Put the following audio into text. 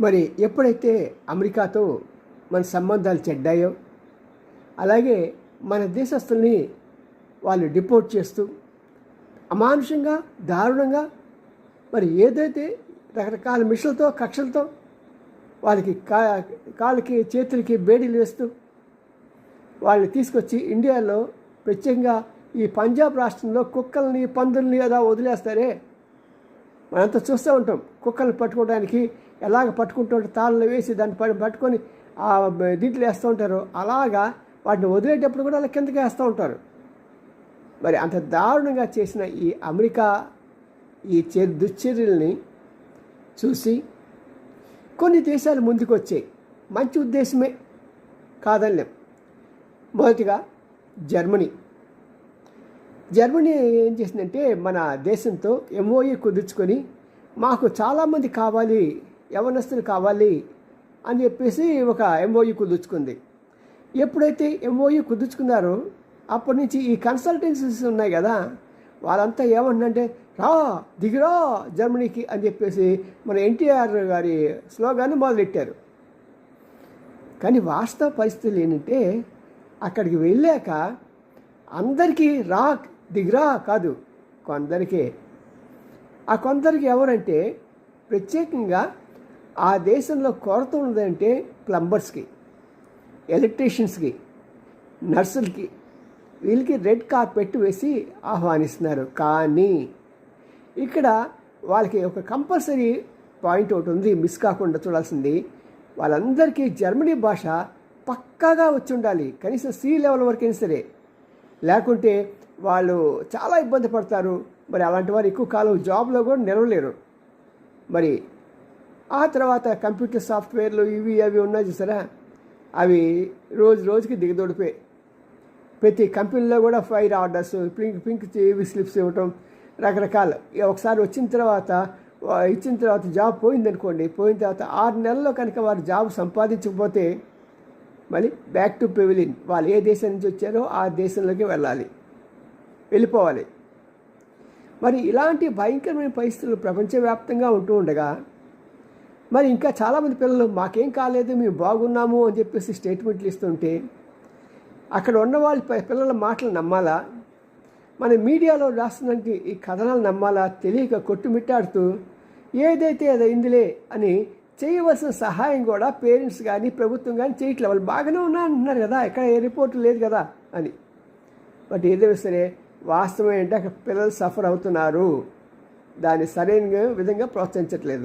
మరి ఎప్పుడైతే అమెరికాతో మన సంబంధాలు చెడ్డాయో, అలాగే మన దేశస్తుల్ని వాళ్ళు డిపోర్ట్ చేస్తూ అమానుషంగా, దారుణంగా, మరి ఏదైతే రకరకాల మిషన్లతో, కక్షలతో వాళ్ళకి కాళ్ళకి చేతులకి బేడీలు వేస్తూ వాళ్ళని తీసుకొచ్చి ఇండియాలో, ప్రత్యేకంగా ఈ పంజాబ్ రాష్ట్రంలో కుక్కల్ని, పందుల్ని అలా వదిలేస్తారే, మనంతా చూస్తూ ఉంటాం. కుక్కల్ని పట్టుకోవడానికి ఎలాగ పట్టుకుంటూ తాళ్ళలో వేసి దాన్ని పట్టుకొని దీంట్లో వేస్తూ ఉంటారు. అలాగా వాటిని వదిలేటప్పుడు కూడా అలా కిందకి వేస్తూ ఉంటారు. మరి అంత దారుణంగా చేసిన ఈ అమెరికా ఈ దుశ్చర్యల్ని చూసి కొన్ని దేశాలు ముందుకు వచ్చాయి. మంచి ఉద్దేశమే, కాదనలేం. మొదటిగా జర్మనీ ఏం చేసిందంటే మన దేశంతో ఎంఓయూ కుదుర్చుకొని మాకు చాలామంది కావాలి, యవనస్తులు కావాలి అని చెప్పేసి ఒక ఎంఓయూ కుదుర్చుకుంది. ఎప్పుడైతే ఎంఓయూ కుదుర్చుకున్నారో అప్పటి నుంచి ఈ కన్సల్టెన్సీస్ ఉన్నాయి కదా, వాళ్ళంతా ఏమంటుందంటే దిగిరా జర్మనీకి అని చెప్పేసి మన ఎన్టీఆర్ గారి స్లోగాన్ని మొదలెట్టారు. కానీ వాస్తవ పరిస్థితులు ఏంటంటే అక్కడికి వెళ్ళాక అందరికీ దిగిరా కాదు, కొందరికే. ఆ కొందరికి ఎవరంటే ప్రత్యేకంగా ఆ దేశంలో కొరత ఉన్నదంటే ప్లంబర్స్కి, ఎలక్ట్రీషియన్స్కి, నర్సులకి, వీళ్ళకి రెడ్ కార్పెట్ వేసి ఆహ్వానిస్తున్నారు. కానీ ఇక్కడ వాళ్ళకి ఒక కంపల్సరీ పాయింట్ ఒకటి ఉంది, మిస్ కాకుండా చూడాల్సింది. వాళ్ళందరికీ జర్మనీ భాష పక్కాగా వచ్చి ఉండాలి, కనీసం సి లెవెల్ వరకైనా సరే, లేకుంటే వాళ్ళు చాలా ఇబ్బంది పడతారు. మరి అలాంటి వారు ఎక్కువ కాలం జాబ్లో కూడా నిలవలేరు. మరి ఆ తర్వాత కంప్యూటర్ సాఫ్ట్వేర్లు ఇవి అవి ఉన్నాయి చూసారా, అవి రోజుకి దిగదొడిపోయి ప్రతి కంపెనీలో కూడా ఫైర్ ఆర్డర్స్, పింక్ స్లిప్స్ ఇవ్వటం, రకరకాల. ఒకసారి ఇచ్చిన తర్వాత జాబ్ పోయిందనుకోండి, పోయిన తర్వాత 6 నెలల్లో కనుక వారు జాబ్ సంపాదించకపోతే మళ్ళీ బ్యాక్ టు పెవిలియన్, వాళ్ళు ఏ దేశం నుంచి వచ్చారో ఆ దేశంలోకి వెళ్ళిపోవాలి. మరి ఇలాంటి భయంకరమైన పరిస్థితులు ప్రపంచవ్యాప్తంగా ఉంటూ ఉండగా మరి ఇంకా చాలామంది పిల్లలు మాకేం కాలేదు, మేము బాగున్నాము అని చెప్పేసి స్టేట్మెంట్లు ఇస్తుంటే అక్కడ ఉన్న వాళ్ళ పిల్లల మాటలు నమ్మాలా, మన మీడియాలో రాస్తున్నట్టు ఈ కథనాలు నమ్మాలా తెలియక కొట్టుమిట్టాడుతూ ఏదైతే అది అయిందిలే అని చేయవలసిన సహాయం కూడా పేరెంట్స్ కానీ ప్రభుత్వం కానీ చేయట్లేదు. వాళ్ళు బాగానే అంటున్నారు కదా, ఎక్కడ ఏ రిపోర్టు లేదు కదా అని. బట్ ఏదైనా సరే వాస్తవం ఏంటంటే అక్కడ పిల్లలు సఫర్ అవుతున్నారు, దాన్ని సరైన విధంగా ప్రోత్సహించట్లేదు.